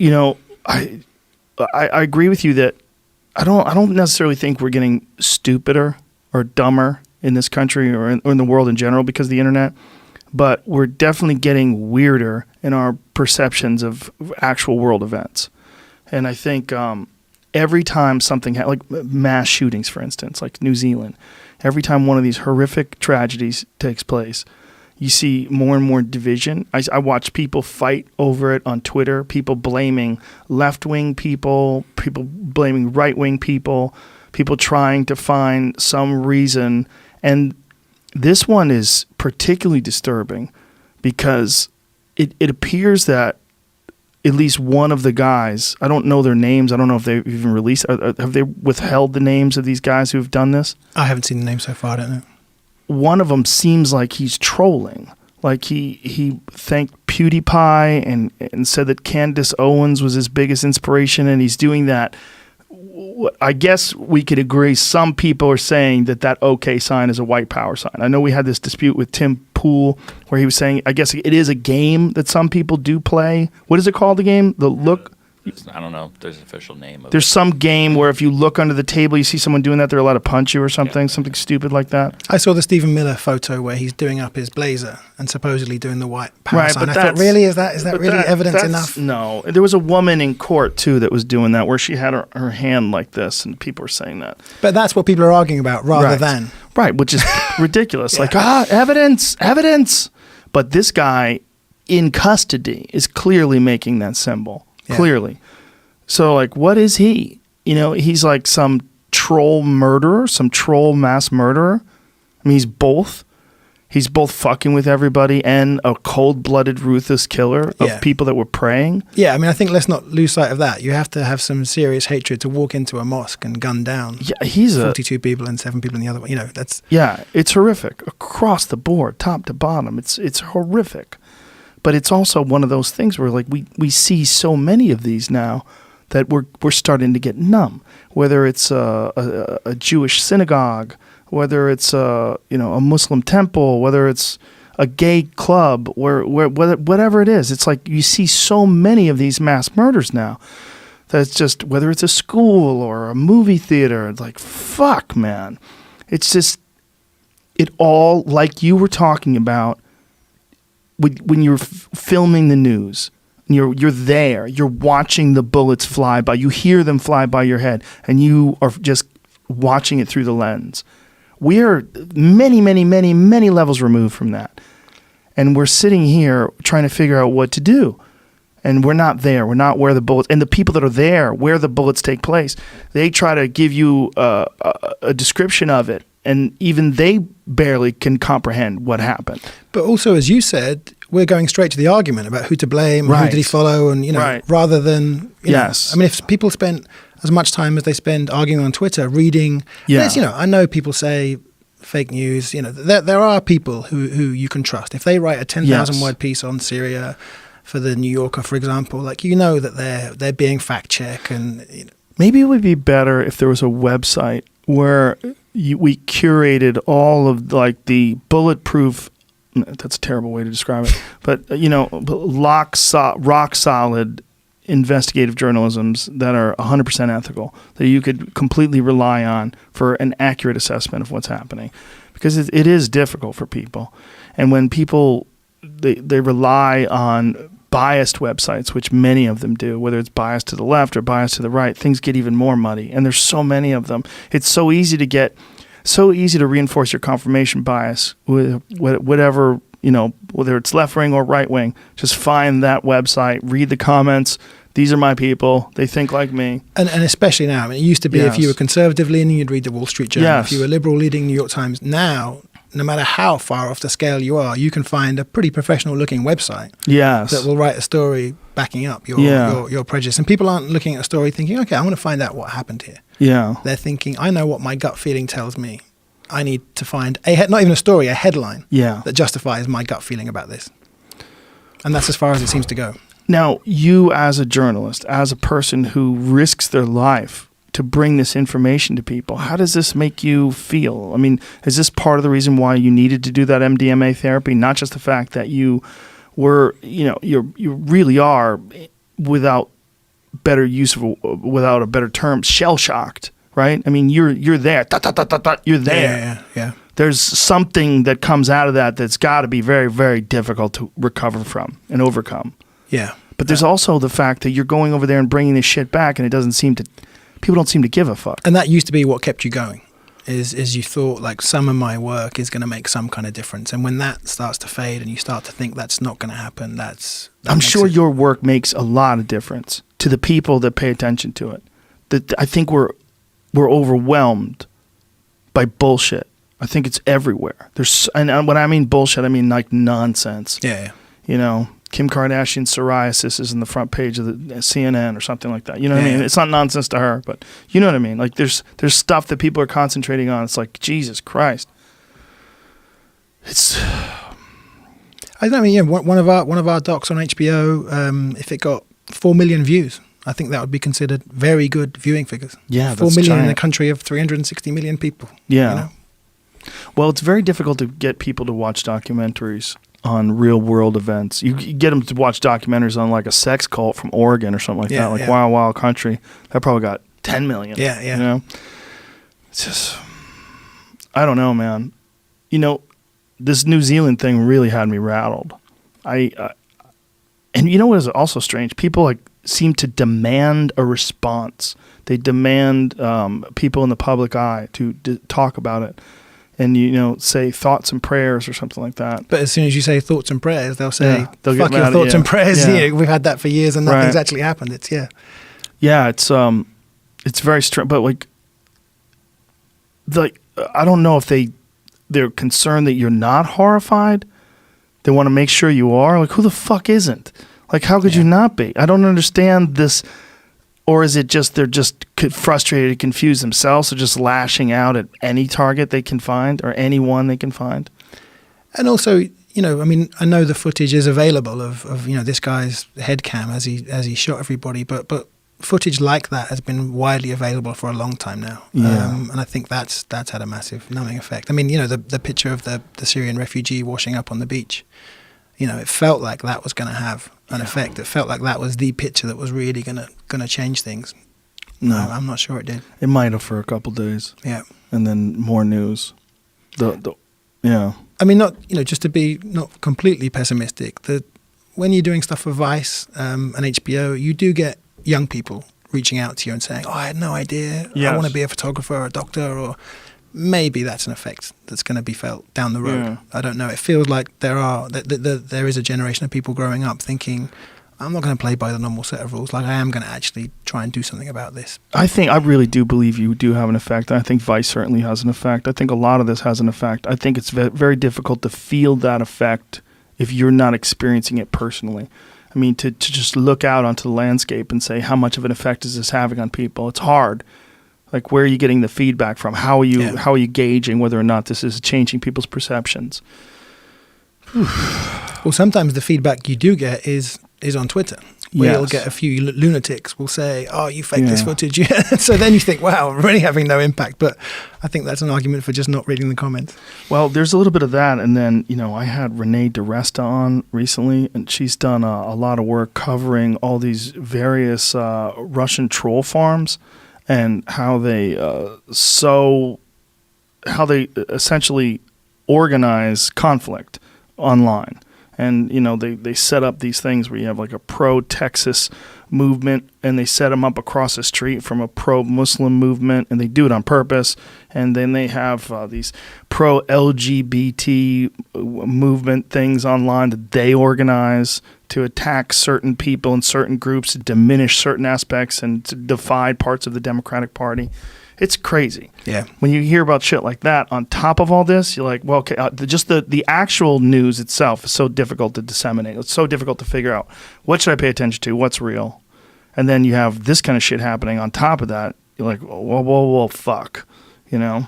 you know, I agree with you that I don't necessarily think we're getting stupider or dumber in this country or in the world in general because of the internet, but we're definitely getting weirder in our perceptions of actual world events. And I think every time something like mass shootings, for instance, like New Zealand, every time one of these horrific tragedies takes place, you see more and more division. I watch people fight over it on Twitter, people blaming left-wing people blaming right-wing people trying to find some reason. And this one is particularly disturbing because it appears that at least one of the guys, I don't know their names, I don't know if they've even released, have they withheld the names of these guys who've done this? I haven't seen the names so far, I don't know. One of them seems like he's trolling. Like he thanked PewDiePie and said that Candace Owens was his biggest inspiration, and he's doing that. I guess we could agree some people are saying that OK sign is a white power sign. I know we had this dispute with Tim Pool where he was saying, I guess it is a game that some people do play. What is it called, the game? The look? I don't know. There's an official name of There's it. some game where if you look under the table, you see someone doing that, they're allowed to punch you or something, something stupid like that. I saw the Stephen Miller photo where he's doing up his blazer and supposedly doing the white power sign. But I thought, really, is that really evidence enough? No. There was a woman in court, too, that was doing that, where she had her hand like this, and people were saying that. But that's what people are arguing about rather than. Right, which is ridiculous. Like, evidence. But this guy in custody is clearly making that symbol. Yeah. Clearly. So, like, what is he? You know, he's like some troll murderer, some troll mass murderer. I mean, he's both. He's both fucking with everybody and a cold-blooded, ruthless killer of people that were praying. Yeah, I mean, I think let's not lose sight of that. You have to have some serious hatred to walk into a mosque and gun down 42 people and 7 people in the other one. You know, that's... Yeah, it's horrific. Across the board, top to bottom. It's horrific. But it's also one of those things where, like, we see so many of these now that we're starting to get numb. Whether it's a Jewish synagogue, whether it's a Muslim temple, whether it's a gay club, whatever it is, it's like you see so many of these mass murders now that it's just, whether it's a school or a movie theater, it's like, fuck, man. It's just, it all, like you were talking about, when you're filming the news. You're there. You're watching the bullets fly by. You hear them fly by your head, and you are just watching it through the lens. We are many, many, many, many levels removed from that, and we're sitting here trying to figure out what to do. And we're not there. We're not where the bullets. And the people that are there, where the bullets take place, they try to give you a description of it, and even they barely can comprehend what happened. But also, as you said, we're going straight to the argument about who to blame, and who did he follow, and rather than I mean, if people spent as much time as they spend arguing on Twitter, reading, I know people say fake news. There are people who you can trust. If they write a 10,000 word piece on Syria for the New Yorker, for example, like that they're being fact checked, and maybe it would be better if there was a website where we curated all of like the bulletproof. That's a terrible way to describe it, but rock solid investigative journalisms that are 100% ethical, that you could completely rely on for an accurate assessment of what's happening, because it is difficult for people, and when people they rely on biased websites, which many of them do, whether it's biased to the left or biased to the right, things get even more muddy, and there's so many of them. It's so easy to reinforce your confirmation bias with whatever, whether it's left wing or right wing. Just find that website, read the comments. These are my people. They think like me. And especially now. I mean, it used to be if you were conservative leaning, you'd read the Wall Street Journal. If you were liberal leading, New York Times. Now, no matter how far off the scale you are, you can find a pretty professional looking website that will write a story backing up your prejudice. And people aren't looking at a story thinking, okay, I want to find out what happened here. Yeah. They're thinking, I know what my gut feeling tells me. I need to find not even a story, a headline that justifies my gut feeling about this. And that's as far as it seems to go. Now, you as a journalist, as a person who risks their life to bring this information to people, how does this make you feel? I mean, is this part of the reason why you needed to do that MDMA therapy? Not just the fact that you were, you really are without better use of, without a better term, shell-shocked, right? I mean, you're there. You're there. Yeah. There's something that comes out of that that's got to be very, very difficult to recover from and overcome. Yeah. But there's also the fact that you're going over there and bringing this shit back, and people don't seem to give a fuck. And that used to be what kept you going, is you thought, like, some of my work is going to make some kind of difference. And when that starts to fade and you start to think that's not going to happen, I'm sure your work makes a lot of difference to the people that pay attention to it. That I think we're overwhelmed by bullshit. I think it's everywhere. And when I mean bullshit, I mean like nonsense. Yeah. You know, Kim Kardashian's psoriasis is in the front page of the CNN or something like that. You know what I mean? It's not nonsense to her, but you know what I mean? Like there's stuff that people are concentrating on. It's like, Jesus Christ. I don't mean, one of our docs on HBO, if it got 4 million views, I think that would be considered very good viewing figures. Yeah, 4 million giant. in a country of 360 million people. Yeah. You know? Well, it's very difficult to get people to watch documentaries on real world events. You get them to watch documentaries on like a sex cult from Oregon or something like that, like Wild Wild Country. That probably got 10 million. Yeah. You know, it's just, I don't know, man. You know, this New Zealand thing really had me rattled. And you know what is also strange? People like seem to demand a response. They demand people in the public eye to talk about it. And, you know, say thoughts and prayers or something like that. But as soon as you say thoughts and prayers, they'll say, they'll fuck your thoughts and prayers. Yeah. We've had that for years and nothing's actually happened. Yeah, it's very strange. But, like, I don't know if they're concerned that you're not horrified. They want to make sure you are. Like, who the fuck isn't? Like, how could you not be? I don't understand this. Or is it just they're just frustrated, confused themselves, so just lashing out at any target they can find or anyone they can find? And also, you know, I mean, I know the footage is available of you know, this guy's headcam as he shot everybody, but footage like that has been widely available for a long time now. Yeah. And I think that's had a massive numbing effect. I mean, you know, the picture of the Syrian refugee washing up on the beach, you know, it felt like that was going to have an effect. It felt like that was the picture that was really going to change things. No, I'm not sure it did. It might have for a couple days. Yeah. And then more news. Yeah. I mean, not, you know, just to be not completely pessimistic, when you're doing stuff for Vice and HBO, you do get young people reaching out to you and saying, oh, I had no idea. Yes. I want to be a photographer or a doctor, or maybe that's an effect that's going to be felt down the road. Yeah. I don't know. It feels like there is a generation of people growing up thinking, I'm not going to play by the normal set of rules. Like, I am going to actually try and do something about this. I really do believe you do have an effect. I think Vice certainly has an effect. I think a lot of this has an effect. I think it's very difficult to feel that effect if you're not experiencing it personally. I mean, to just look out onto the landscape and say, how much of an effect is this having on people? It's hard. Like, where are you getting the feedback from? How are you gauging whether or not this is changing people's perceptions? Well, sometimes the feedback you do get is on Twitter, where you'll get a few lunatics will say, oh, you faked this footage. So then you think, wow, really having no impact. But I think that's an argument for just not reading the comments. Well, there's a little bit of that. And then, you know, I had Renee DiResta on recently, and she's done a lot of work covering all these various Russian troll farms and how they essentially organize conflict online. And, you know, they set up these things where you have like a pro-Texas movement, and they set them up across the street from a pro-Muslim movement, and they do it on purpose. And then they have these pro-LGBT movement things online that they organize to attack certain people and certain groups, to diminish certain aspects and to divide parts of the Democratic Party. It's crazy. Yeah. When you hear about shit like that on top of all this, you're like, well, okay, just the actual news itself is so difficult to disseminate. It's so difficult to figure out what should I pay attention to, what's real. And then you have this kind of shit happening on top of that. You're like, well, fuck, you know?